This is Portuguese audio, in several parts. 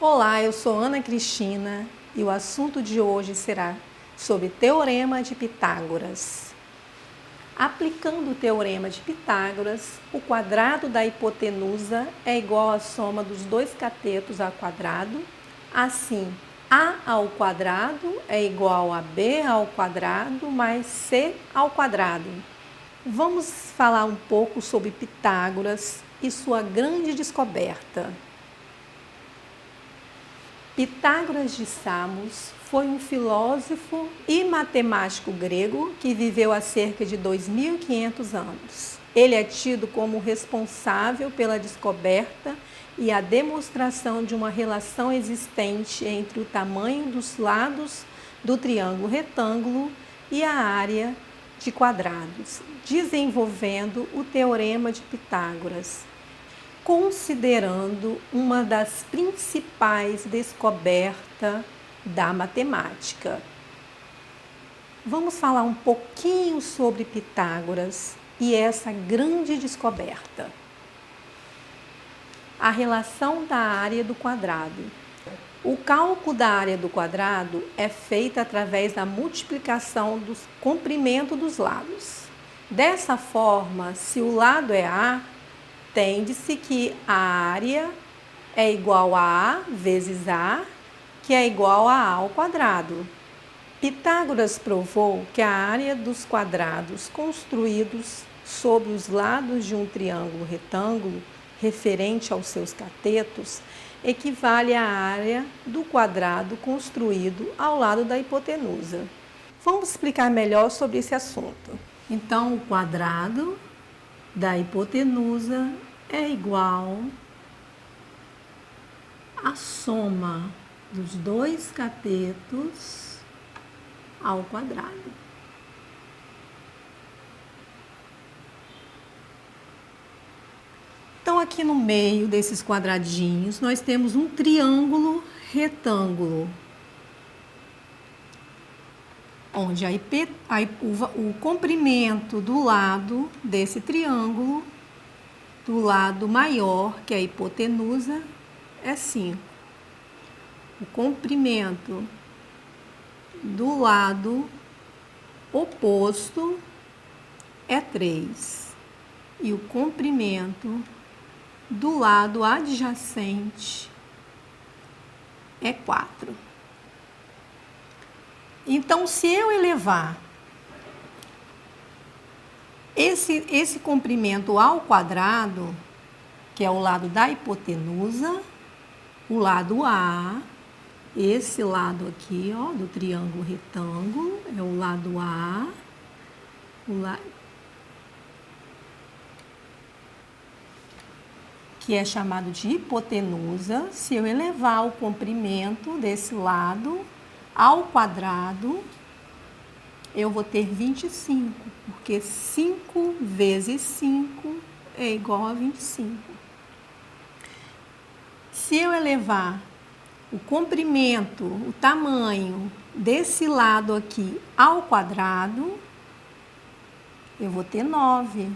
Olá, eu sou Ana Cristina e o assunto de hoje será sobre Teorema de Pitágoras. Aplicando o Teorema de Pitágoras, o quadrado da hipotenusa é igual à soma dos dois catetos ao quadrado. Assim, A ao quadrado é igual a B ao quadrado mais C ao quadrado. Vamos falar um pouco sobre Pitágoras e sua grande descoberta. Pitágoras de Samos foi um filósofo e matemático grego que viveu há cerca de 2.500 anos. Ele é tido como responsável pela descoberta e a demonstração de uma relação existente entre o tamanho dos lados do triângulo retângulo e a área de quadrados, desenvolvendo o Teorema de Pitágoras, considerando uma das principais descobertas da matemática. Vamos falar um pouquinho sobre Pitágoras e essa grande descoberta. A relação da área do quadrado. O cálculo da área do quadrado é feito através da multiplicação do comprimento dos lados. Dessa forma, se o lado é A, entende-se que a área é igual a A vezes A, que é igual a A ao quadrado. Pitágoras provou que a área dos quadrados construídos sobre os lados de um triângulo retângulo, referente aos seus catetos, equivale à área do quadrado construído ao lado da hipotenusa. Vamos explicar melhor sobre esse assunto. Então, o quadrado da hipotenusa é igual à soma dos dois catetos ao quadrado. Então, aqui no meio desses quadradinhos, nós temos um triângulo retângulo, onde o comprimento do lado desse triângulo, do lado maior, que é a hipotenusa, é 5. O comprimento do lado oposto é 3. E o comprimento do lado adjacente é 4. Então, se eu elevar esse comprimento ao quadrado, que é o lado da hipotenusa, o lado A, esse lado aqui, ó, do triângulo retângulo, é o lado A, que é chamado de hipotenusa. Se eu elevar o comprimento desse lado ao quadrado, eu vou ter 25, porque 5 vezes 5 é igual a 25. Se eu elevar o comprimento, o tamanho desse lado aqui ao quadrado, eu vou ter 9,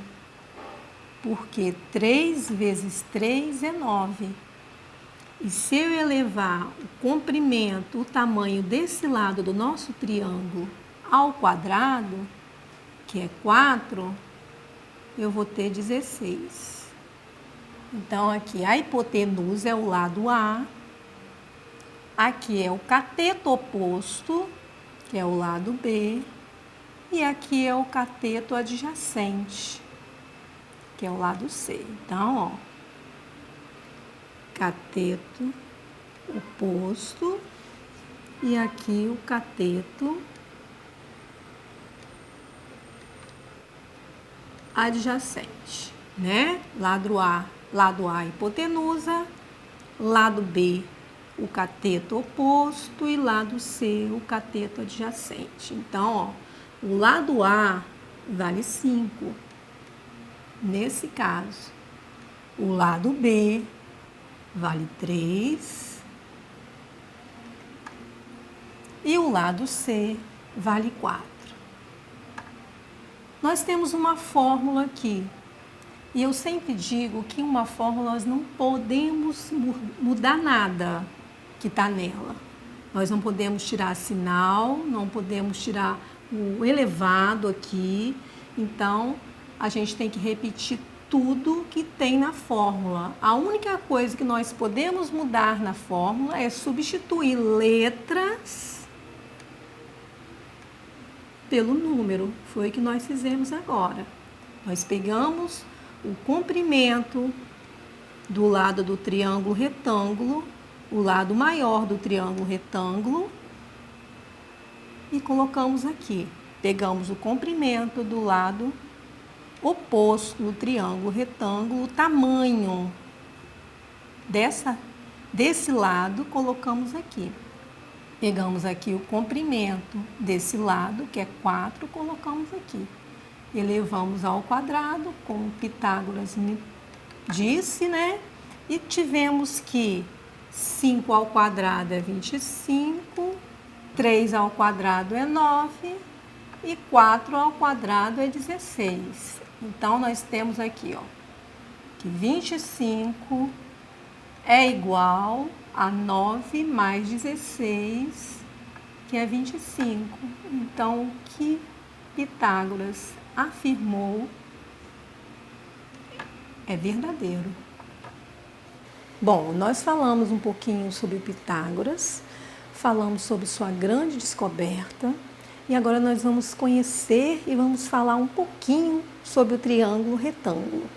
porque 3 vezes 3 é 9. E se eu elevar o comprimento, o tamanho desse lado do nosso triângulo ao quadrado, que é 4, eu vou ter 16. Então, aqui a hipotenusa é o lado A, aqui é o cateto oposto, que é o lado B, e aqui é o cateto adjacente, que é o lado C. Então, ó, cateto oposto e aqui o cateto adjacente, né? Lado A hipotenusa, lado B o cateto oposto e lado C o cateto adjacente. Então, ó, o lado A vale 5, nesse caso. O lado B vale 3 e o lado C vale 4. Nós temos uma fórmula aqui, e eu sempre digo que uma fórmula nós não podemos mudar nada. que está nela. Nós não podemos tirar sinal, não podemos tirar o elevado aqui. Então, a gente tem que repetir tudo que tem na fórmula. A única coisa que nós podemos mudar na fórmula é substituir letras pelo número. Foi o que nós fizemos agora. Nós pegamos o comprimento do lado do triângulo retângulo, o lado maior do triângulo retângulo, e colocamos aqui. Pegamos o comprimento do lado oposto do triângulo retângulo, o tamanho desse lado, colocamos aqui. Pegamos aqui o comprimento desse lado, que é 4, colocamos aqui. Elevamos ao quadrado, como Pitágoras me disse, né? E tivemos que 5 ao quadrado é 25, 3 ao quadrado é 9 e 4 ao quadrado é 16. Então, nós temos aqui, ó, que 25 é igual a 9 mais 16, que é 25. Então, o que Pitágoras afirmou é verdadeiro. Bom, nós falamos um pouquinho sobre Pitágoras, falamos sobre sua grande descoberta e agora nós vamos conhecer e vamos falar um pouquinho sobre o triângulo retângulo.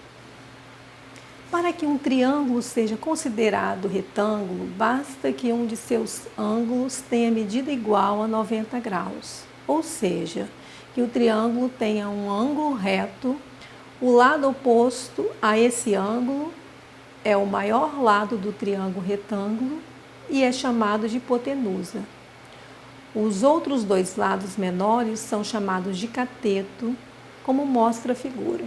Para que um triângulo seja considerado retângulo, basta que um de seus ângulos tenha medida igual a 90 graus, ou seja, que o triângulo tenha um ângulo reto, o lado oposto a esse ângulo é o maior lado do triângulo retângulo e é chamado de hipotenusa. Os outros dois lados menores são chamados de cateto, como mostra a figura.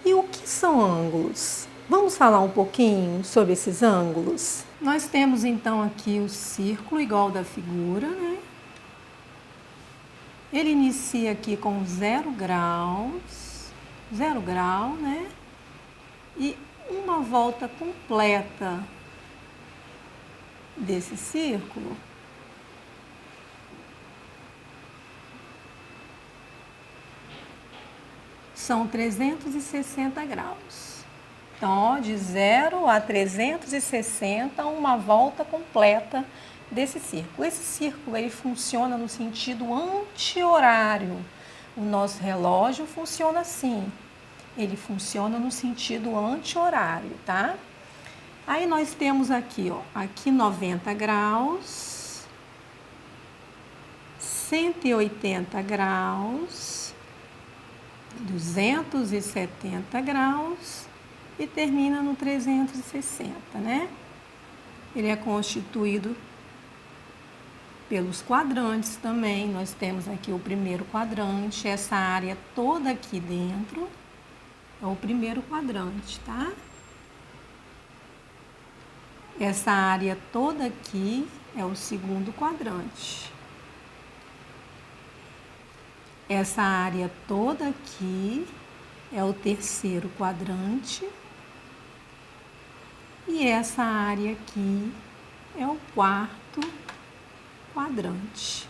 E o que são ângulos? Vamos falar um pouquinho sobre esses ângulos? Nós temos então aqui o círculo igual da figura, né? Ele inicia aqui com 0 graus, né? E uma volta completa desse círculo são 360 graus. Então, ó, de 0 a 360, uma volta completa desse círculo. Esse círculo ele funciona no sentido anti-horário. O nosso relógio funciona assim. Ele funciona no sentido anti-horário, tá? Aí nós temos aqui, ó, aqui 90 graus, 180 graus, 270 graus e termina no 360, né? Ele é constituído pelos quadrantes também. Nós temos aqui o primeiro quadrante, essa área toda aqui dentro é o primeiro quadrante, tá? Essa área toda aqui é o segundo quadrante. Essa área toda aqui é o terceiro quadrante. E essa área aqui é o quarto quadrante.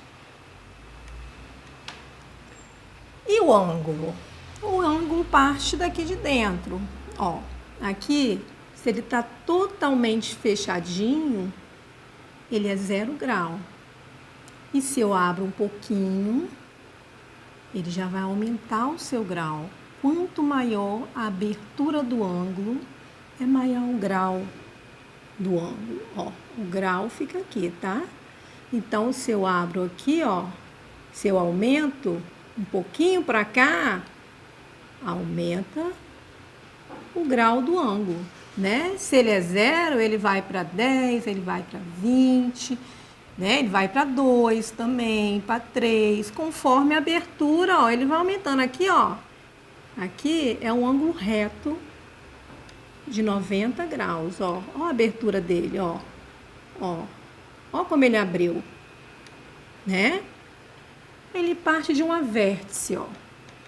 E o ângulo? O ângulo parte daqui de dentro. Ó, aqui, se ele está totalmente fechadinho, ele é 0 grau. E se eu abro um pouquinho, ele já vai aumentar o seu grau. Quanto maior a abertura do ângulo, é maior o grau do ângulo. Ó, o grau fica aqui, tá? Então, se eu abro aqui, ó, se eu aumento um pouquinho para cá, aumenta o grau do ângulo, né? Se ele é 0, ele vai para 10, ele vai para 20, né? Ele vai para 2 também, para 3, conforme a abertura, ó, ele vai aumentando aqui, ó. Aqui é um ângulo reto de 90 graus, ó. Ó a abertura dele, ó. Ó como ele abriu, né? Ele parte de uma vértice, ó.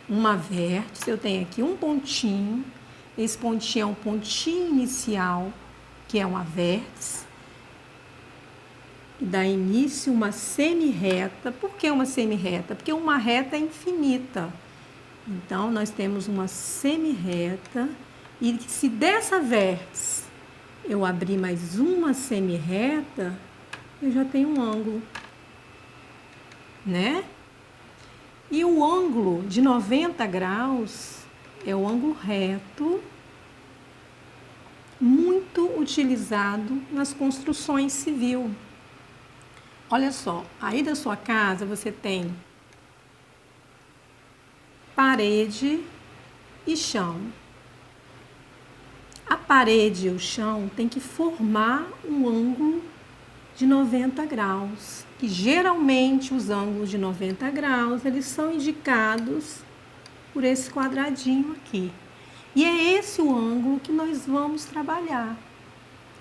Uma vértice, eu tenho aqui um pontinho. Esse pontinho é um pontinho inicial, que é uma vértice. que dá início a uma semirreta. Por que uma semirreta? Porque uma reta é infinita. Então, nós temos uma semirreta, e se dessa vértice eu abrir mais uma semirreta, eu já tenho um ângulo, né? E o ângulo de 90 graus é o ângulo reto, muito utilizado nas construções civil. Olha só, aí da sua casa você tem parede e chão. A parede e o chão tem que formar um ângulo de 90 graus, que geralmente os ângulos de 90 graus, eles são indicados por esse quadradinho aqui. E é esse o ângulo que nós vamos trabalhar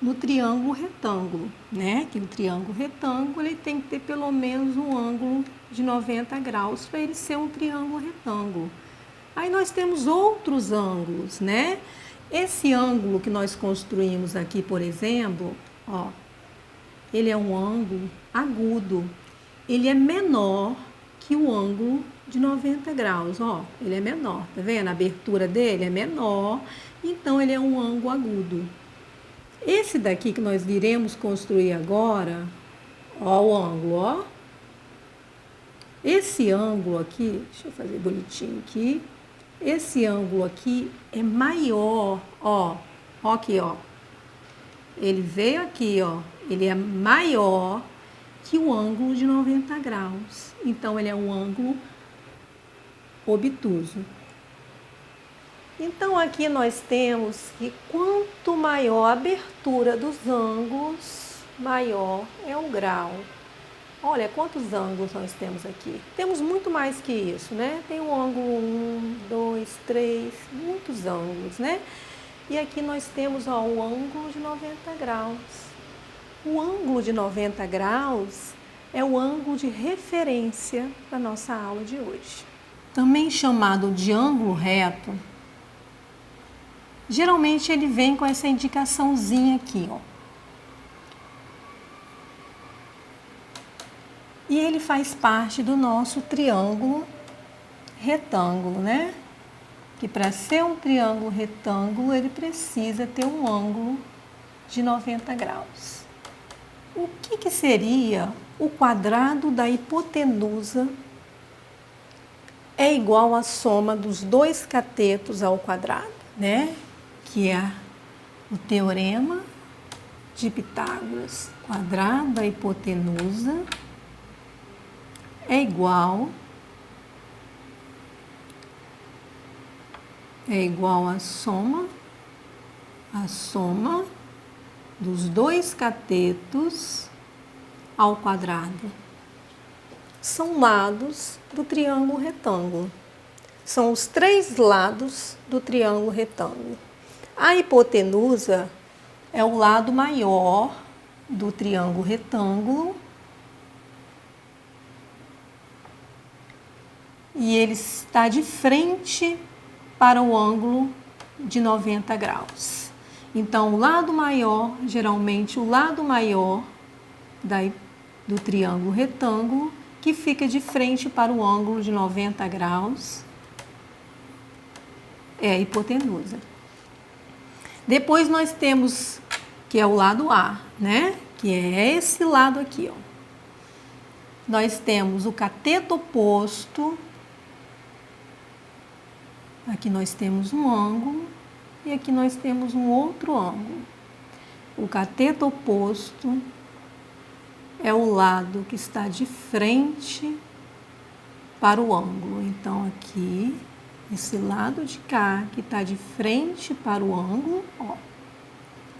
no triângulo retângulo, né? Que o triângulo retângulo, ele tem que ter pelo menos um ângulo de 90 graus para ele ser um triângulo retângulo. Aí nós temos outros ângulos, né? Esse ângulo que nós construímos aqui, por exemplo, ó, ele é um ângulo agudo. Ele é menor que o ângulo de 90 graus, ó. Ele é menor, tá vendo? A abertura dele é menor, então ele é um ângulo agudo. Esse daqui que nós iremos construir agora, ó o ângulo, ó. Esse ângulo aqui, deixa eu fazer bonitinho aqui. Esse ângulo aqui é maior, ó aqui, ó. Ele veio aqui, ó. Ele é maior que o ângulo de 90 graus. Então, ele é um ângulo obtuso. Então, aqui nós temos que quanto maior a abertura dos ângulos, maior é o grau. Olha quantos ângulos nós temos aqui. Temos muito mais que isso, né? Tem o ângulo 1, 2, 3, muitos ângulos, né? E aqui nós temos, ó, o ângulo de 90 graus. O ângulo de 90 graus é o ângulo de referência da nossa aula de hoje. Também chamado de ângulo reto, geralmente ele vem com essa indicaçãozinha aqui, ó. E ele faz parte do nosso triângulo retângulo, né? Que para ser um triângulo retângulo, ele precisa ter um ângulo de 90 graus. O que seria o quadrado da hipotenusa é igual à soma dos dois catetos ao quadrado, né? Que é o teorema de Pitágoras. Quadrado da hipotenusa é igual à soma dos dois catetos ao quadrado. São lados do triângulo retângulo. São os três lados do triângulo retângulo. A hipotenusa é o lado maior do triângulo retângulo e ele está de frente para o ângulo de 90 graus. Então, o lado maior, geralmente o lado maior do triângulo retângulo, que fica de frente para o ângulo de 90 graus, é a hipotenusa. Depois nós temos, que é o lado A, né? Que é esse lado aqui, ó. Nós temos o cateto oposto. Aqui nós temos um ângulo e aqui nós temos um outro ângulo. O cateto oposto é o lado que está de frente para o ângulo. Então, aqui, esse lado de cá, que está de frente para o ângulo, ó,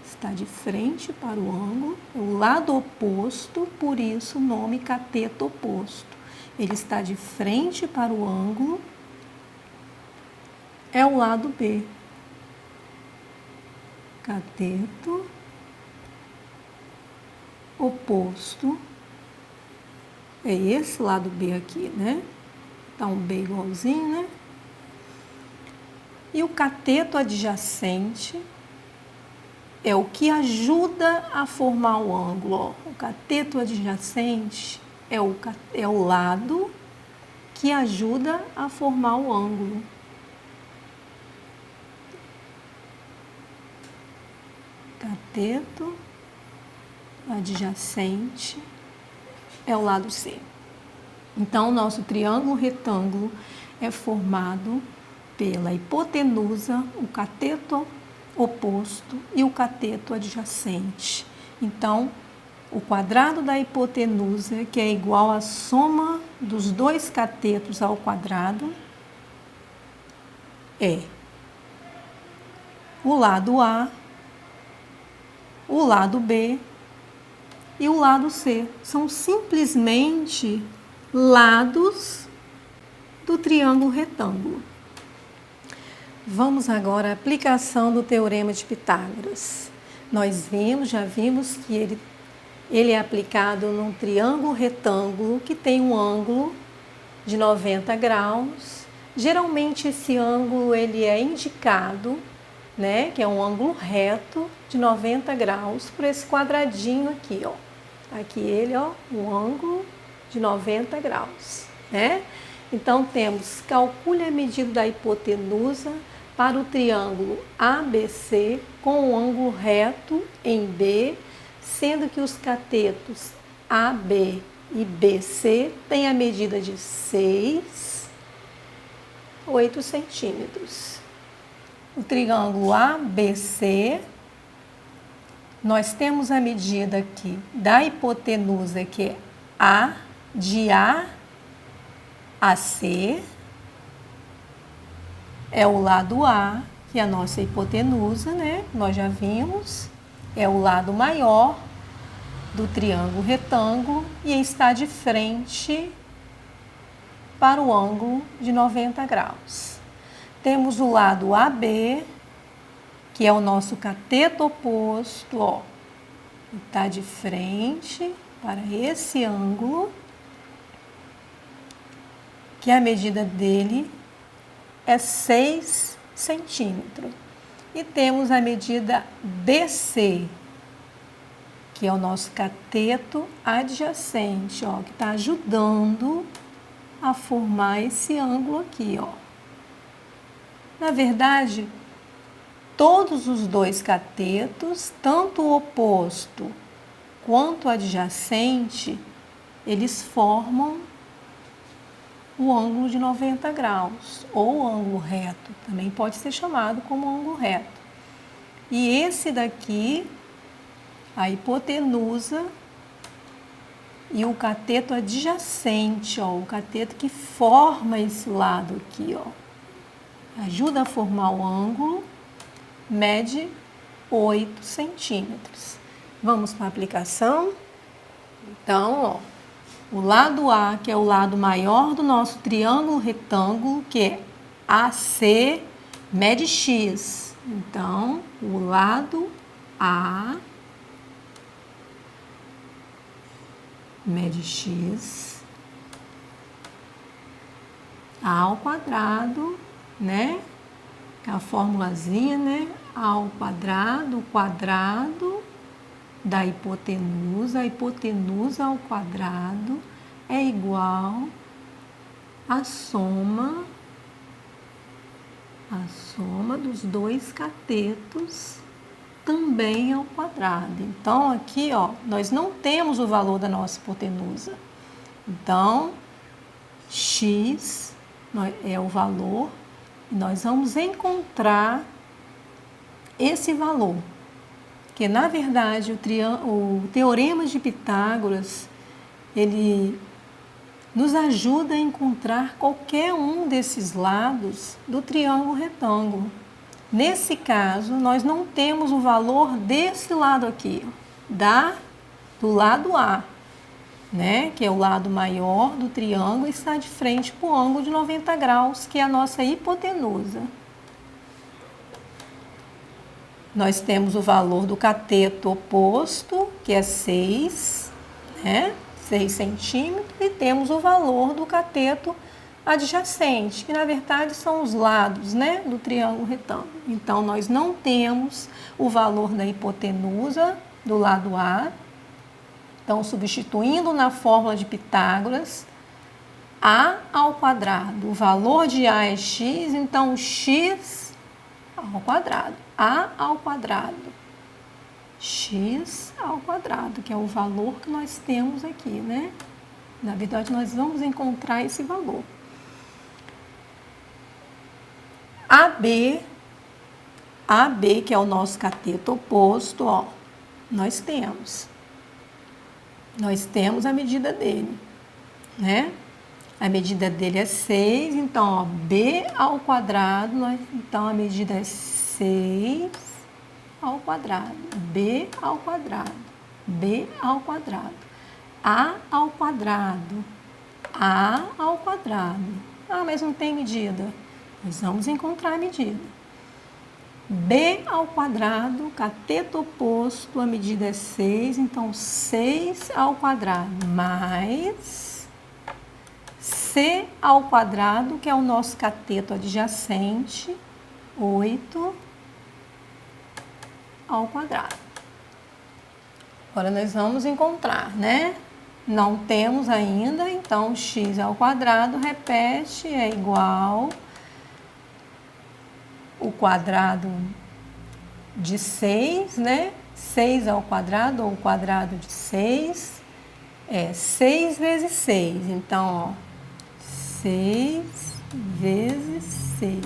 está de frente para o ângulo, é o lado oposto, por isso o nome cateto oposto. Ele está de frente para o ângulo, é o lado B. Cateto oposto é esse lado B aqui, né? Tá um B igualzinho, né? E o cateto adjacente é o que ajuda a formar o ângulo. Ó. O cateto adjacente é o lado que ajuda a formar o ângulo. Cateto adjacente é o lado C. Então, o nosso triângulo retângulo é formado pela hipotenusa, o cateto oposto e o cateto adjacente. Então, o quadrado da hipotenusa, que é igual à soma dos dois catetos ao quadrado, é o lado A, o lado B e o lado C. São simplesmente lados do triângulo retângulo. Vamos agora à aplicação do Teorema de Pitágoras. Nós já vimos que ele é aplicado num triângulo retângulo que tem um ângulo de 90 graus. Geralmente esse ângulo ele é indicado, né, que é um ângulo reto de 90 graus por esse quadradinho aqui, ó. Aqui ele, ó, um ângulo de 90 graus, né? Então temos, calcule a medida da hipotenusa para o triângulo ABC com um ângulo reto em B, sendo que os catetos AB e BC têm a medida de 8 centímetros. O triângulo ABC, nós temos a medida aqui da hipotenusa, que é A, de A a C, é o lado A, que é a nossa hipotenusa, né? Nós já vimos, é o lado maior do triângulo retângulo e está de frente para o ângulo de 90 graus. Temos o lado AB, que é o nosso cateto oposto, ó, está de frente para esse ângulo, que a medida dele é 6 centímetros. E temos a medida BC, que é o nosso cateto adjacente, ó, que está ajudando a formar esse ângulo aqui, ó. Na verdade, todos os dois catetos, tanto o oposto quanto o adjacente, eles formam o ângulo de 90 graus, ou ângulo reto, também pode ser chamado como ângulo reto. E esse daqui, a hipotenusa e o cateto adjacente, ó, o cateto que forma esse lado aqui, ó, ajuda a formar o ângulo, mede 8 centímetros. Vamos para a aplicação? Então, ó, o lado A, que é o lado maior do nosso triângulo retângulo, que é AC, mede X. Então, o lado A mede X. A ao quadrado, né? A formulazinha, né? A ao quadrado, o quadrado da hipotenusa, a hipotenusa ao quadrado é igual à soma dos dois catetos também ao quadrado. Então, aqui, ó, nós não temos o valor da nossa hipotenusa. Então, x é o valor, e nós vamos encontrar esse valor. Que na verdade o Teorema de Pitágoras, ele nos ajuda a encontrar qualquer um desses lados do triângulo retângulo. Nesse caso, nós não temos o valor desse lado aqui, do lado A, né? Que é o lado maior do triângulo e está de frente para o ângulo de 90 graus, que é a nossa hipotenusa. Nós temos o valor do cateto oposto, que é 6, né? 6 centímetros, e temos o valor do cateto adjacente, que na verdade são os lados, né, do triângulo retângulo. Então, nós não temos o valor da hipotenusa do lado A. Então, substituindo na fórmula de Pitágoras, A ao quadrado, o valor de A é x, então x ao quadrado, A ao quadrado, x ao quadrado, que é o valor que nós temos aqui, né? Na verdade, nós vamos encontrar esse valor. AB, que é o nosso cateto oposto, ó, nós temos a medida dele, né? A medida dele é 6, então, ó, B ao quadrado, então a medida é 6 ao quadrado, B ao quadrado, B ao quadrado, A ao quadrado, A ao quadrado. Ah, mas não tem medida. Nós vamos encontrar a medida. B ao quadrado, cateto oposto, a medida é 6, então 6 ao quadrado mais C ao quadrado, que é o nosso cateto adjacente, 8 ao quadrado. Agora nós vamos encontrar, né? Não temos ainda, então x ao quadrado, repete, é igual o quadrado de 6, né? 6 ao quadrado, ou o quadrado de 6, é 6 vezes 6. Então, ó, 6 vezes 6.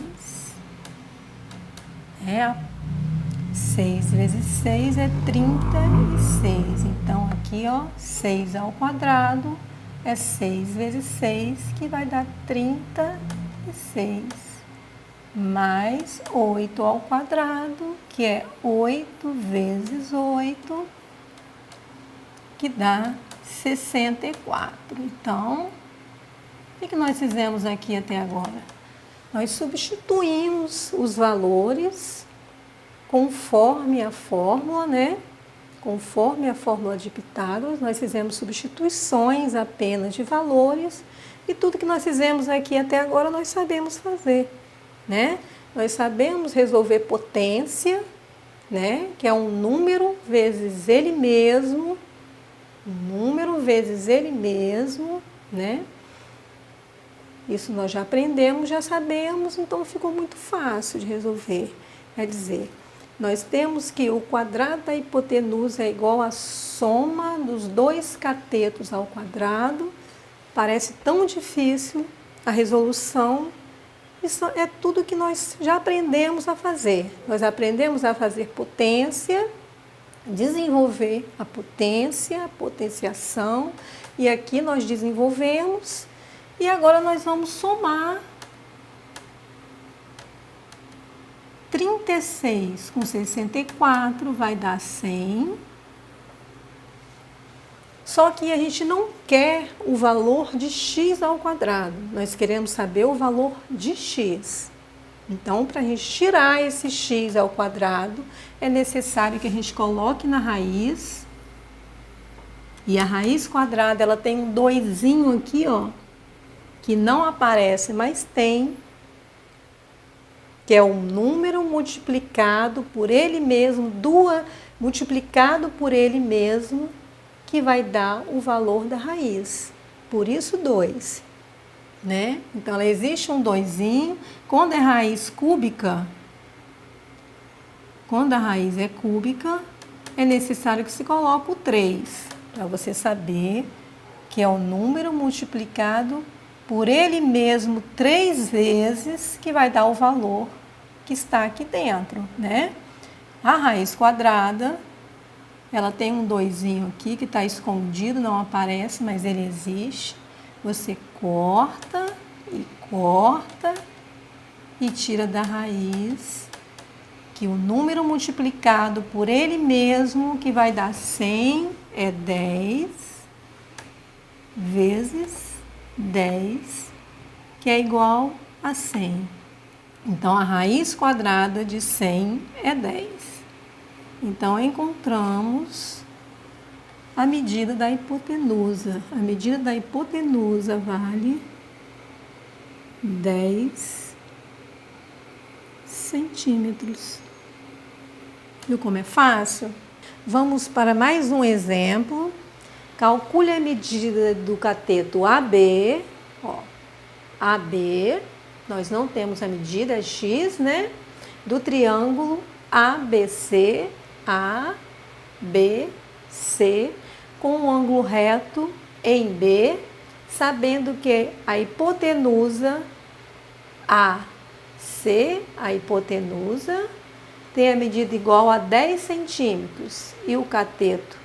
6 vezes 6 é 36. Então, aqui, ó, 6 ao quadrado é 6 vezes 6, que vai dar 36. Mais 8 ao quadrado, que é 8 vezes 8, que dá 64. Então, o que nós fizemos aqui até agora? Nós substituímos os valores conforme a fórmula, né? Conforme a fórmula de Pitágoras, nós fizemos substituições apenas de valores, e tudo que nós fizemos aqui até agora nós sabemos fazer, né? Nós sabemos resolver potência, né? Que é um número vezes ele mesmo, né? Isso nós já aprendemos, já sabemos, então ficou muito fácil de resolver. Quer dizer, nós temos que o quadrado da hipotenusa é igual à soma dos dois catetos ao quadrado. Parece tão difícil a resolução. Isso é tudo que nós já aprendemos a fazer. Nós aprendemos a fazer potência, desenvolver a potência, a potenciação, e aqui nós desenvolvemos, e agora nós vamos somar 36 com 64 vai dar 100. Só que a gente não quer o valor de x ao quadrado, nós queremos saber o valor de x. Então, para a gente tirar esse x ao quadrado, é necessário que a gente coloque na raiz. E a raiz quadrada, ela tem um 2zinho aqui, ó, que não aparece, mas tem, que é um número multiplicado por ele mesmo, multiplicado por ele mesmo, que vai dar o valor da raiz. Por isso, 2. Né? Então, existe um 2zinho. Quando é raiz cúbica, quando a raiz é cúbica, é necessário que se coloque o 3, para você saber que é o número multiplicado por ele mesmo 3 vezes, que vai dar o valor que está aqui dentro, né? A raiz quadrada, ela tem um 2zinho aqui que está escondido, não aparece, mas ele existe. Você corta e tira da raiz, que o número multiplicado por ele mesmo, que vai dar 100, é 10 vezes 10, que é igual a 100. Então, a raiz quadrada de 100 é 10. Então, encontramos a medida da hipotenusa. A medida da hipotenusa vale 10 centímetros. Viu como é fácil? Vamos para mais um exemplo. Calcule a medida do cateto AB. Ó, AB, nós não temos a medida, é X, né? Do triângulo ABC, ABC, com um ângulo reto em B, sabendo que a hipotenusa AC, a hipotenusa, tem a medida igual a 10 centímetros e o cateto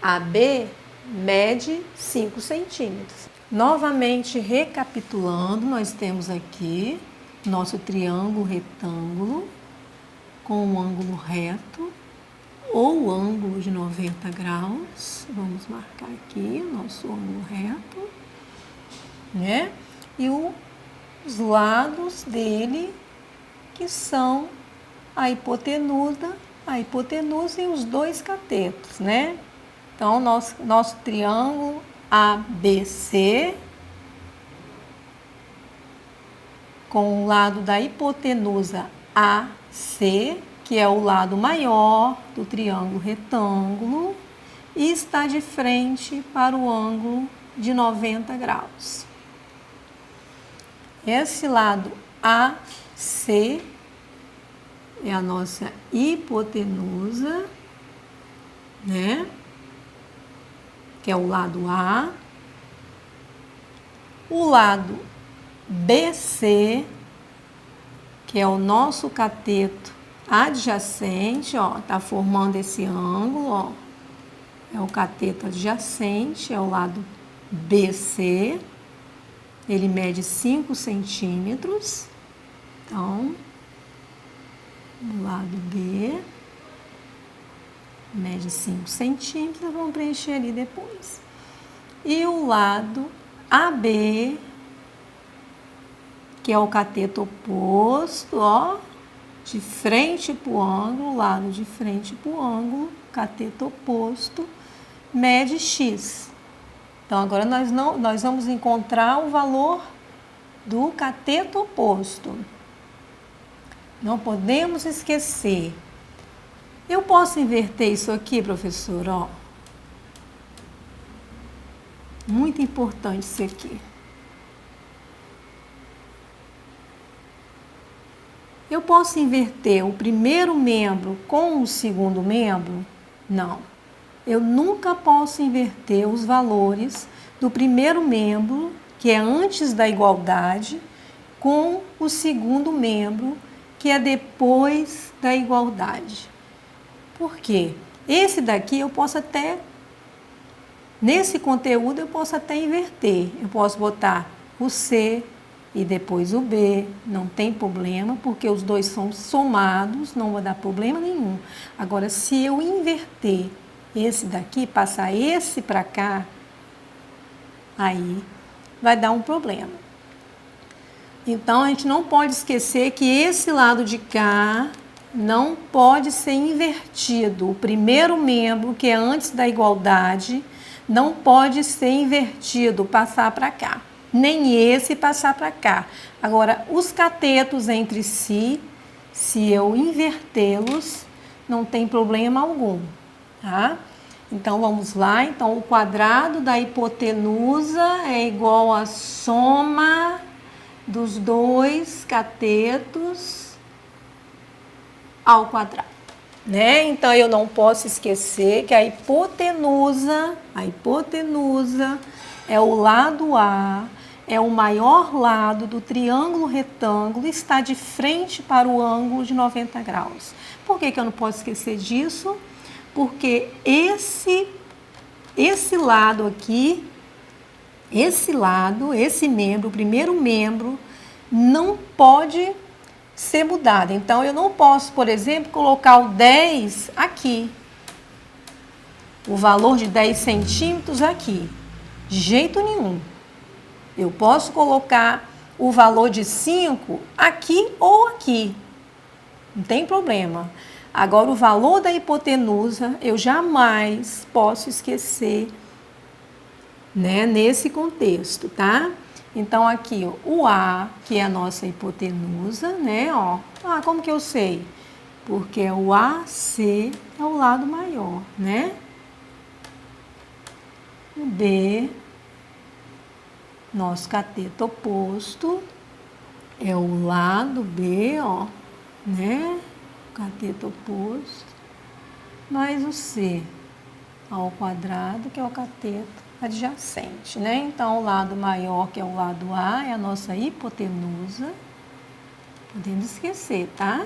AB mede 5 centímetros. Novamente, recapitulando, nós temos aqui nosso triângulo retângulo com um ângulo reto ou ângulo de 90 graus. Vamos marcar aqui o nosso ângulo reto, né? E os lados dele, que são a hipotenusa e os dois catetos, né? Então, nosso triângulo ABC, com o lado da hipotenusa AC, que é o lado maior do triângulo retângulo, e está de frente para o ângulo de 90 graus. Esse lado AC é a nossa hipotenusa, né? Que é o lado A. O lado BC, que é o nosso cateto adjacente, ó, tá formando esse ângulo, ó. É o cateto adjacente, é o lado BC. Ele mede 5 centímetros. Então, o lado B mede 5 centímetros, vamos preencher ali depois. E o lado AB, que é o cateto oposto, ó, de frente para o ângulo, lado de frente para o ângulo, cateto oposto, mede X. Então, agora nós vamos encontrar o valor do cateto oposto. Não podemos esquecer. Eu posso inverter isso aqui, professor, ó. Muito importante isso aqui. Eu posso inverter o primeiro membro com o segundo membro? Não. Eu nunca posso inverter os valores do primeiro membro, que é antes da igualdade, com o segundo membro, que é depois da igualdade. Por quê? Esse daqui eu posso até, nesse conteúdo eu posso até inverter. Eu posso botar o C e depois o B, não tem problema, porque os dois são somados, não vai dar problema nenhum. Agora, se eu inverter esse daqui, passar esse para cá, aí vai dar um problema. Então, a gente não pode esquecer que esse lado de cá não pode ser invertido. O primeiro membro, que é antes da igualdade, não pode ser invertido, passar para cá. Nem esse passar para cá. Agora, os catetos entre si, se eu invertê-los, não tem problema algum, tá? Então, vamos lá. Então, o quadrado da hipotenusa é igual à soma dos dois catetos ao quadrado, né? Então, eu não posso esquecer que a hipotenusa é o lado A, é o maior lado do triângulo retângulo, está de frente para o ângulo de 90 graus. Por que eu não posso esquecer disso? Porque esse lado aqui, esse membro, o primeiro membro, não pode ser mudado. Então, eu não posso, por exemplo, colocar o 10 aqui. O valor de 10 centímetros aqui. De jeito nenhum. Eu posso colocar o valor de 5 aqui ou aqui. Não tem problema. Agora, o valor da hipotenusa, eu jamais posso esquecer, né, nesse contexto, tá? Então, aqui, ó, o A, que é a nossa hipotenusa, né? Ó. Ah, como que eu sei? Porque o AC é o lado maior, né? O B, nosso cateto oposto, é o lado B, ó, né? Cateto oposto, mais o C ao quadrado, que é o cateto adjacente, né? Então, o lado maior, que é o lado A, é a nossa hipotenusa. Podemos esquecer, tá?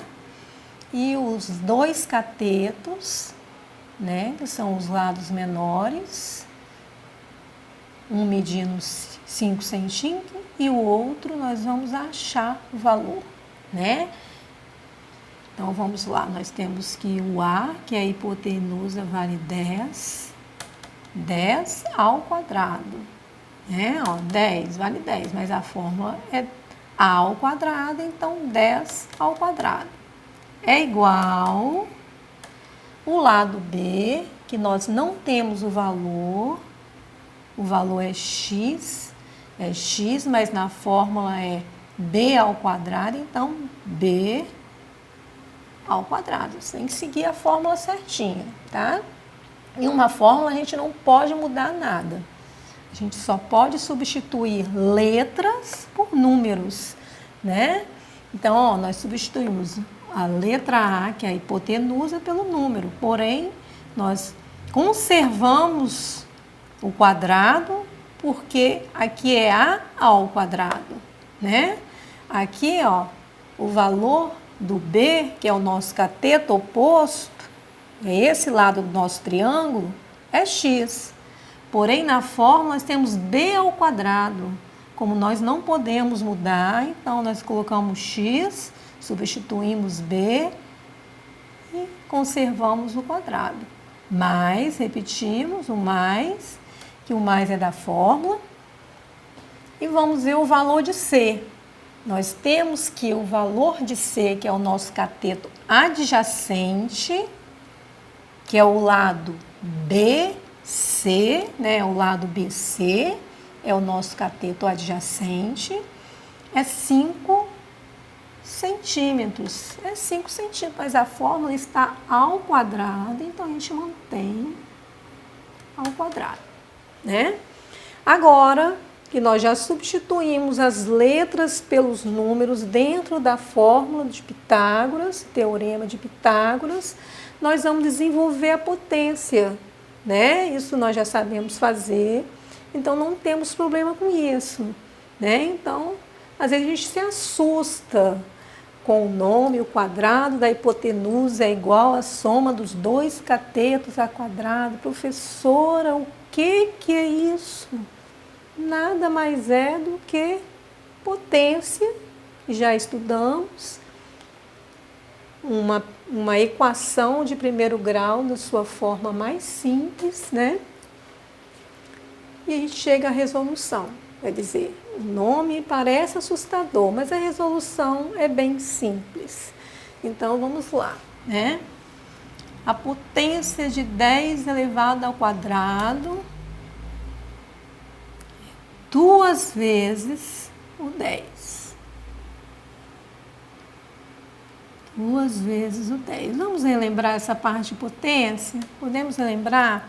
E os dois catetos, né? Que são os lados menores, um medindo 5 centímetros e o outro nós vamos achar o valor, né? Então, vamos lá. Nós temos que o A, que é a hipotenusa, vale 10 ao quadrado, né? Ó, 10 vale 10, mas a fórmula é A ao quadrado, então 10 ao quadrado é igual o lado B, que nós não temos o valor é x, mas na fórmula é B ao quadrado, então B ao quadrado. Você tem que seguir a fórmula certinha, tá? Em uma fórmula a gente não pode mudar nada. A gente só pode substituir letras por números, né? Então, ó, nós substituímos a letra A, que é a hipotenusa, pelo número. Porém, nós conservamos o quadrado, porque aqui é A ao quadrado, né? Aqui, ó, o valor do B, que é o nosso cateto oposto, é esse lado do nosso triângulo, é x. Porém, na fórmula, nós temos b ao quadrado. Como nós não podemos mudar, então nós colocamos x, substituímos b e conservamos o quadrado. Mais, repetimos, o mais, que o mais é da fórmula. E vamos ver o valor de c. Nós temos que o valor de c, que é o nosso cateto adjacente, que é o lado BC, né? O lado BC é o nosso cateto adjacente, é 5 centímetros. É 5 centímetros, mas a fórmula está ao quadrado, então a gente mantém ao quadrado, né? Agora que nós já substituímos as letras pelos números dentro da fórmula de Pitágoras, teorema de Pitágoras, nós vamos desenvolver a potência, né? Isso nós já sabemos fazer, então não temos problema com isso, né? Então, às vezes a gente se assusta com o nome, o quadrado da hipotenusa é igual à soma dos dois catetos a quadrado. Professora, o que é isso? Nada mais é do que potência, já estudamos, uma equação de primeiro grau na sua forma mais simples, né? E a gente chega à resolução. Quer dizer, o nome parece assustador, mas a resolução é bem simples. Então, vamos lá, né? A potência de 10 elevado ao quadrado, 2 vezes o 10. 2 vezes o 10. Vamos relembrar essa parte de potência? Podemos relembrar?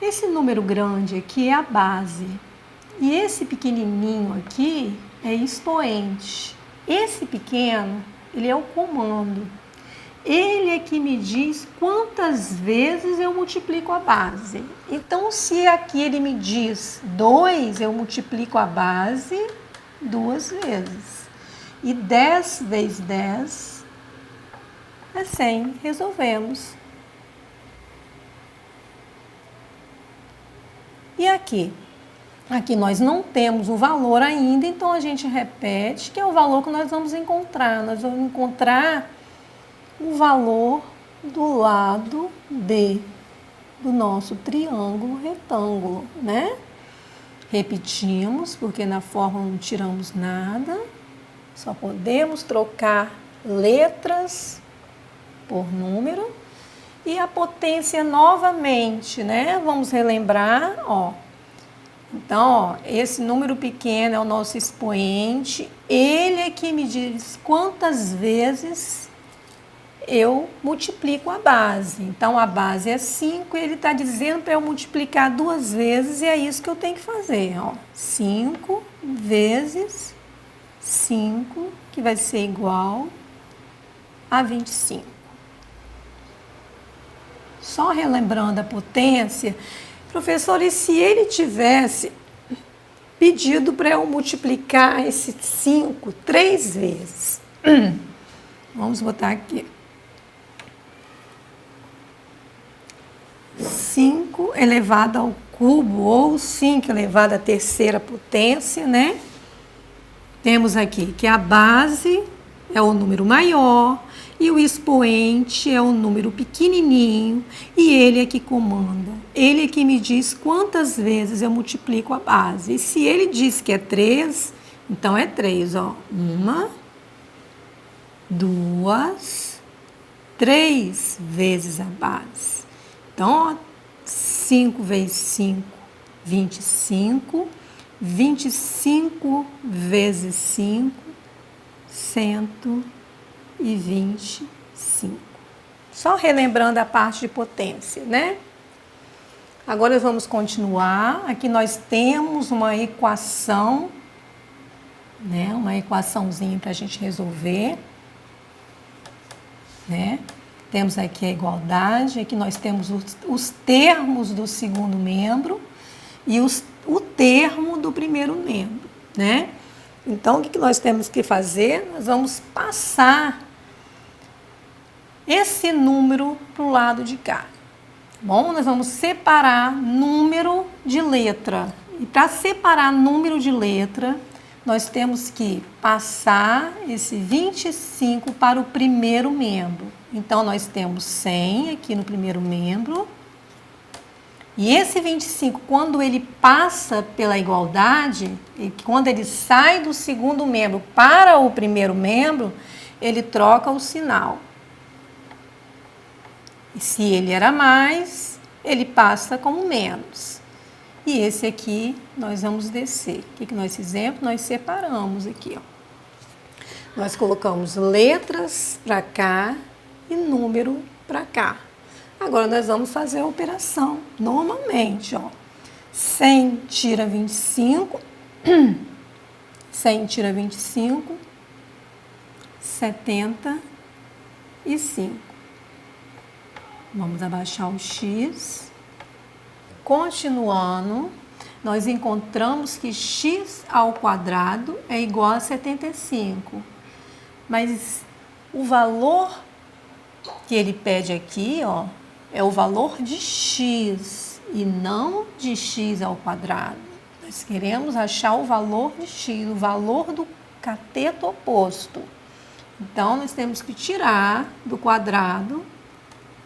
Esse número grande aqui é a base. E esse pequenininho aqui é expoente. Esse pequeno, ele é o comando. Ele é que me diz quantas vezes eu multiplico a base. Então, se aqui ele me diz 2, eu multiplico a base 2 vezes. E 10 vezes 10 é 100. Resolvemos. E aqui? Aqui nós não temos o valor ainda, então a gente repete, que é o valor que nós vamos encontrar. Nós vamos encontrar o valor do lado B do nosso triângulo retângulo, né? Repetimos, porque na fórmula não tiramos nada. Só podemos trocar letras por número. E a potência novamente, né? Vamos relembrar, ó. Então, ó, esse número pequeno é o nosso expoente, ele é que me diz quantas vezes eu multiplico a base. Então, a base é 5, ele está dizendo para eu multiplicar 2 vezes, e é isso que eu tenho que fazer, ó. 5 vezes 5, que vai ser igual a 25. Só relembrando a potência, professor, e se ele tivesse pedido para eu multiplicar esse 5 3 vezes? Vamos botar aqui. 5 elevado ao cubo, ou 5 elevado à terceira potência, né? Temos aqui que a base é o número maior e o expoente é o número pequenininho, e ele é que comanda. Ele é que me diz quantas vezes eu multiplico a base. E se ele diz que é 3, então é 3, ó. 1, 2, 3 vezes a base. Então, ó, 5 vezes 5, 25. 25 vezes 5, 125. Só relembrando a parte de potência, né? Agora nós vamos continuar. Aqui nós temos uma equação, né? Uma equaçãozinha para a gente resolver, né? Temos aqui a igualdade, aqui nós temos os termos do segundo membro e o termo do primeiro membro, né? Então, o que nós temos que fazer? Nós vamos passar esse número para o lado de cá. Bom, nós vamos separar número de letra. E para separar número de letra, nós temos que passar esse 25 para o primeiro membro. Então, nós temos 100 aqui no primeiro membro. E esse 25, quando ele passa pela igualdade, e quando ele sai do segundo membro para o primeiro membro, ele troca o sinal. E se ele era mais, ele passa como menos. E esse aqui nós vamos descer. O que nós fizemos? Nós separamos aqui, ó. Nós colocamos letras para cá e número para cá. Agora nós vamos fazer a operação normalmente, ó. 100 tira 25, 100 tira 25, 75. Vamos abaixar o x. Continuando, nós encontramos que x ao quadrado é igual a 75. Mas o valor que ele pede aqui, ó, é o valor de x e não de x ao quadrado. Nós queremos achar o valor de x, o valor do cateto oposto. Então, nós temos que tirar do quadrado.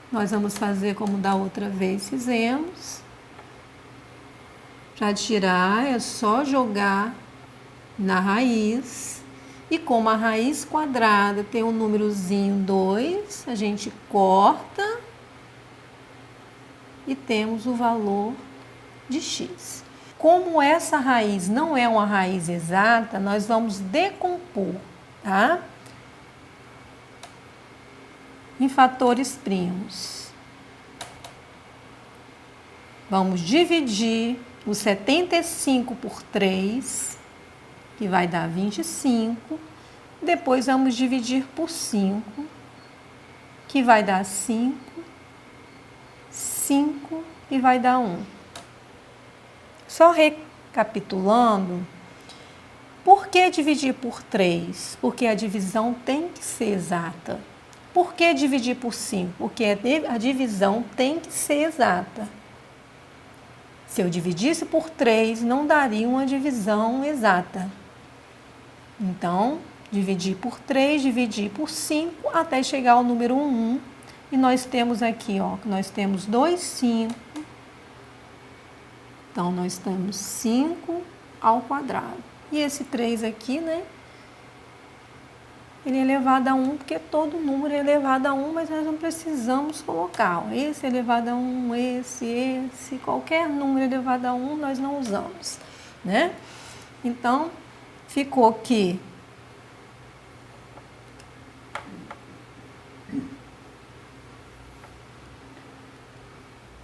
Nós vamos fazer como da outra vez fizemos. Para tirar, é só jogar na raiz. E como a raiz quadrada tem um númerozinho 2, a gente corta e temos o valor de x. Como essa raiz não é uma raiz exata, nós vamos decompor, tá? Em fatores primos. Vamos dividir o 75 por 3, que vai dar 25. Depois vamos dividir por 5, que vai dar 5. 5 e vai dar 1. Só recapitulando, por que dividir por 3? Porque a divisão tem que ser exata. Por que dividir por 5? Porque a divisão tem que ser exata. Se eu dividisse por 3, não daria uma divisão exata. Então, dividir por 3, dividir por 5, até chegar ao número 1. E nós temos aqui, ó, nós temos 2 5. Então, nós temos 5 ao quadrado. E esse 3 aqui, né, ele é elevado a 1, porque todo número é elevado a 1, mas nós não precisamos colocar. Ó, esse é elevado a 1, esse, qualquer número elevado a 1 nós não usamos, né? Então, ficou aqui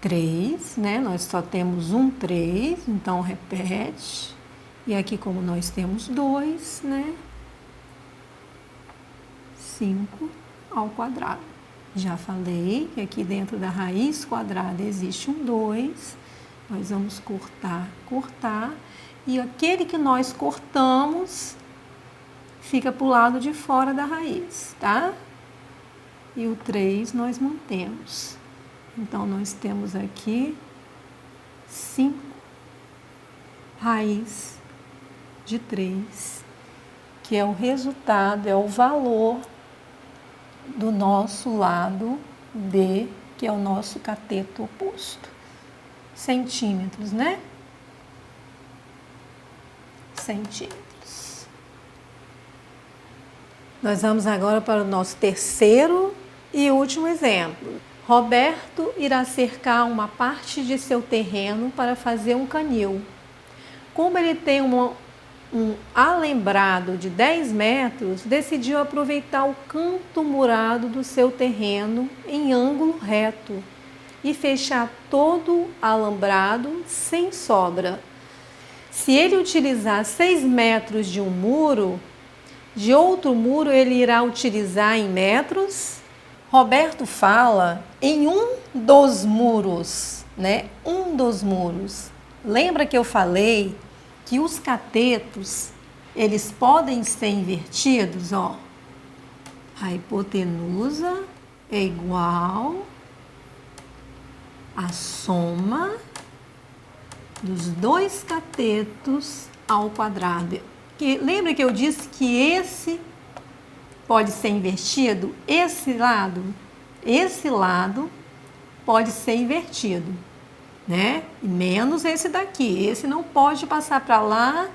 três, né? Nós só temos um 3, então repete. E aqui, como nós temos 2, né? 5 ao quadrado. Já falei que aqui dentro da raiz quadrada existe um 2. Nós vamos cortar, cortar. E aquele que nós cortamos fica para o lado de fora da raiz, tá? E o 3 nós mantemos. Então, nós temos aqui 5 raiz de 3, que é o resultado, é o valor do nosso lado D, que é o nosso cateto oposto. Centímetros, né? Centímetros. Nós vamos agora para o nosso terceiro e último exemplo. Roberto irá cercar uma parte de seu terreno para fazer um canil. Como ele tem um alambrado de 10 metros, decidiu aproveitar o canto murado do seu terreno em ângulo reto e fechar todo o alambrado sem sobra. Se ele utilizar 6 metros de um muro, de outro muro ele irá utilizar em metros. Roberto fala em um dos muros, né? Um dos muros. Lembra que eu falei que os catetos, eles podem ser invertidos, ó. A hipotenusa é igual à soma dos dois catetos ao quadrado. Lembra que eu disse que esse pode ser invertido? Esse lado pode ser invertido, né? Menos esse daqui. Esse não pode passar para lá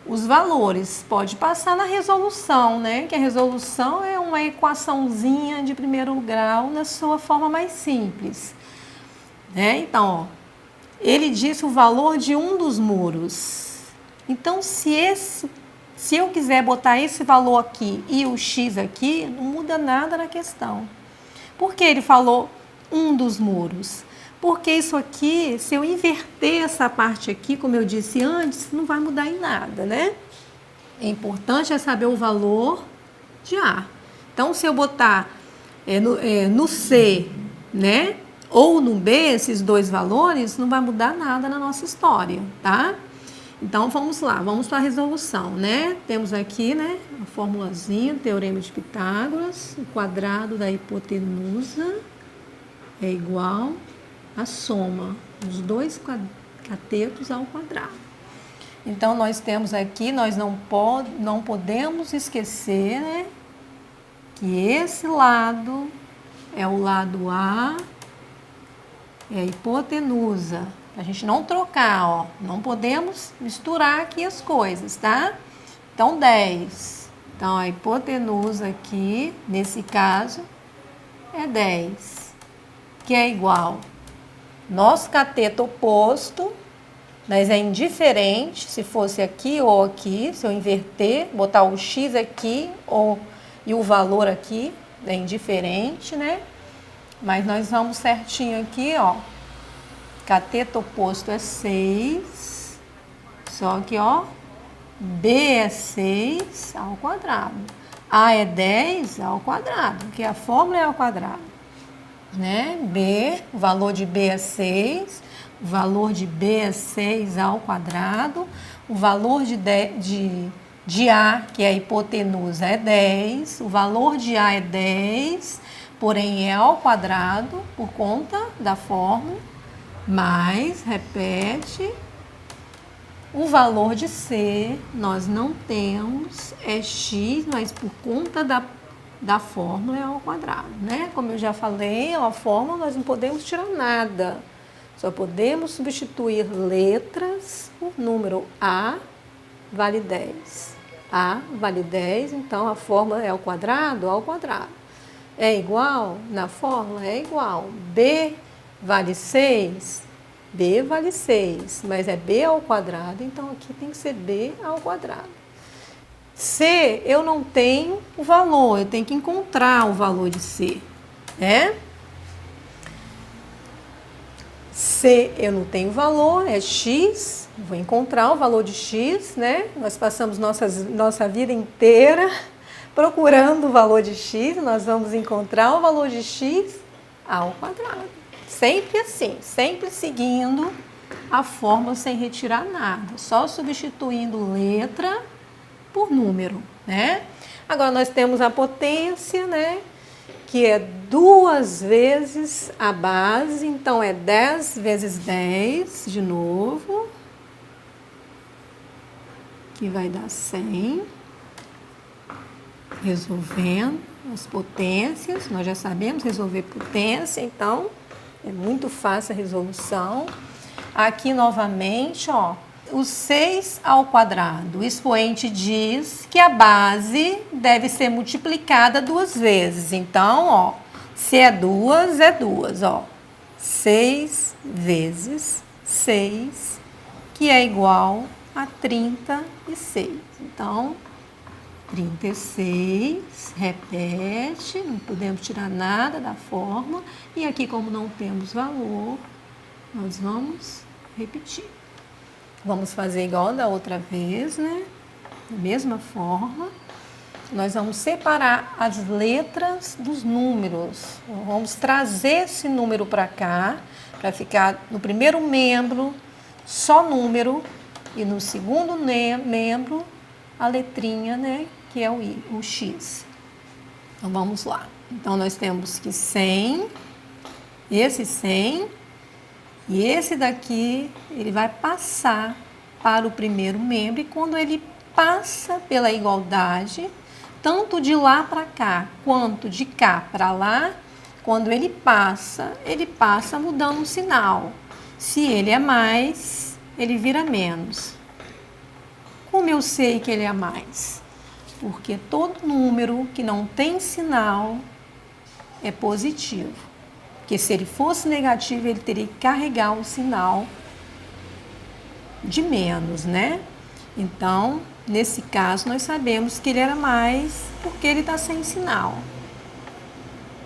os valores. Pode passar na resolução, né? Que a resolução é uma equaçãozinha de primeiro grau na sua forma mais simples, né? Então, ó, ele disse o valor de um dos muros. Então, se eu quiser botar esse valor aqui e o x aqui, não muda nada na questão. Por que ele falou um dos muros? Porque isso aqui, se eu inverter essa parte aqui, como eu disse antes, não vai mudar em nada, né? É importante saber o valor de A. Então, se eu botar no C, né? Ou no B, esses dois valores, não vai mudar nada na nossa história, tá? Então, vamos lá, vamos para a resolução, né? Temos aqui, né, a formulazinha, teorema de Pitágoras, o quadrado da hipotenusa é igual à soma dos dois catetos ao quadrado. Então, nós temos aqui, nós não podemos esquecer, né, que esse lado é o lado A, é a hipotenusa. A gente não trocar, ó. Não podemos misturar aqui as coisas, tá? Então, 10. Então, a hipotenusa aqui, nesse caso, é 10. Que é igual. Nosso cateto oposto, mas é indiferente se fosse aqui ou aqui. Se eu inverter, botar o x aqui e o valor aqui, é indiferente, né? Mas nós vamos certinho aqui, ó. Cateto oposto é 6, só que, ó, B é 6 ao quadrado. A é 10 ao quadrado, porque a fórmula é ao quadrado, né? B, o valor de B é 6, o valor de B é 6 ao quadrado, o valor de A, que é a hipotenusa, é 10, o valor de A é 10, porém é ao quadrado por conta da fórmula. Mas, repete, o valor de C nós não temos, é x, mas por conta da fórmula é ao quadrado, né? Como eu já falei, a fórmula nós não podemos tirar nada, só podemos substituir letras por número A vale 10, A vale 10, então a fórmula é ao quadrado. É igual? Na fórmula é igual. B vale 6, B vale 6, mas é B ao quadrado, então aqui tem que ser B ao quadrado. C, eu não tenho o valor, eu tenho que encontrar o valor de C, né? C, eu não tenho valor, é X, vou encontrar o valor de X, né? Nós passamos nossa vida inteira procurando o valor de X, nós vamos encontrar o valor de X ao quadrado. Sempre assim, sempre seguindo a fórmula sem retirar nada, só substituindo letra por número, né? Agora nós temos a potência, né? Que é 2 vezes a base, então é 10 vezes 10, de novo, que vai dar 100. Resolvendo as potências, nós já sabemos resolver potência, então é muito fácil a resolução. Aqui novamente, ó, o 6 ao quadrado. O expoente diz que a base deve ser multiplicada 2 vezes. Então, ó, se é 2, é 2, ó. 6 vezes 6, que é igual a 36. Então, 36, repete, não podemos tirar nada da fórmula. E aqui, como não temos valor, nós vamos repetir. Vamos fazer igual da outra vez, né? Da mesma forma. Nós vamos separar as letras dos números. Vamos trazer esse número para cá, para ficar no primeiro membro só número e no segundo membro a letrinha, né? Que é o X. Então, vamos lá. Então, nós temos que 100, esse 100, e esse daqui, ele vai passar para o primeiro membro, e quando ele passa pela igualdade, tanto de lá para cá, quanto de cá para lá, quando ele passa mudando o sinal. Se ele é mais, ele vira menos. Como eu sei que ele é mais? Porque todo número que não tem sinal é positivo. Porque se ele fosse negativo, ele teria que carregar o sinal de menos, né? Então, nesse caso, nós sabemos que ele era mais porque ele está sem sinal.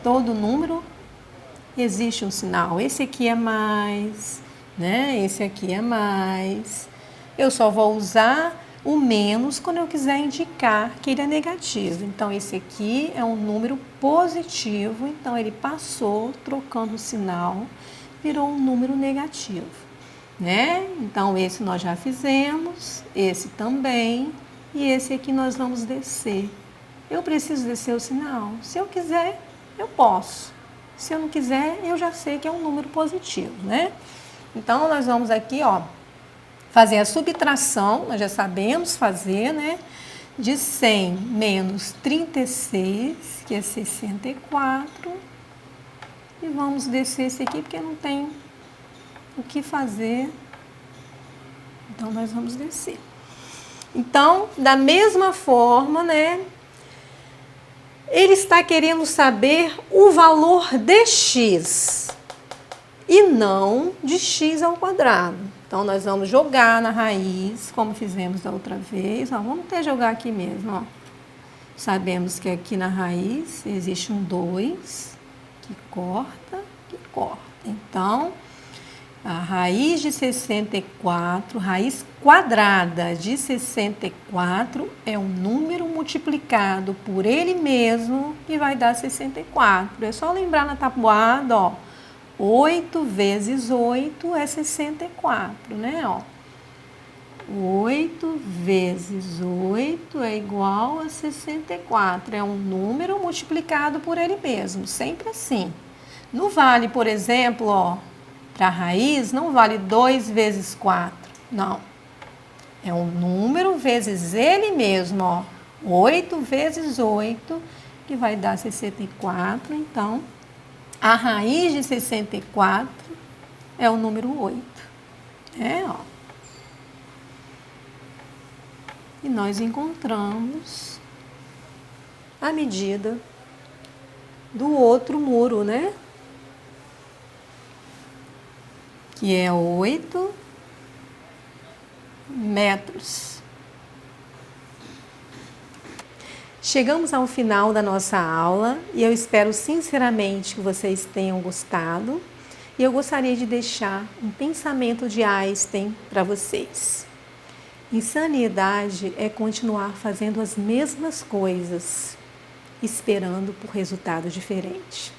Todo número existe um sinal. Esse aqui é mais, né? Esse aqui é mais. Eu só vou usar o menos quando eu quiser indicar que ele é negativo. Então, esse aqui é um número positivo, então ele passou trocando o sinal, virou um número negativo, né? Então, esse nós já fizemos, esse também, e esse aqui nós vamos descer. Eu preciso descer o sinal. Se eu quiser, eu posso. Se eu não quiser, eu já sei que é um número positivo, né? Então, nós vamos aqui, ó, fazer a subtração, nós já sabemos fazer, né? De 100 menos 36, que é 64. E vamos descer esse aqui, porque não tem o que fazer. Então, nós vamos descer. Então, da mesma forma, né? Ele está querendo saber o valor de x e não de x ao quadrado. Então, nós vamos jogar na raiz, como fizemos da outra vez. Ó, vamos até jogar aqui mesmo, ó. Sabemos que aqui na raiz existe um 2, que corta. Então, a raiz de 64, raiz quadrada de 64 é um número multiplicado por ele mesmo que vai dar 64. É só lembrar na tabuada, ó. 8 vezes 8 é 64, né? Ó. 8 vezes 8 é igual a 64. É um número multiplicado por ele mesmo, sempre assim. Não vale, por exemplo, ó, para a raiz, não vale 2 vezes 4. Não. É um número vezes ele mesmo, ó. 8 vezes 8, que vai dar 64. Então, a raiz de 64 é o número 8. É, ó. e nós encontramos a medida do outro muro, né? Que é 8 metros. Chegamos ao final da nossa aula e eu espero sinceramente que vocês tenham gostado. E eu gostaria de deixar um pensamento de Einstein para vocês. Insanidade é continuar fazendo as mesmas coisas, esperando por resultado diferente.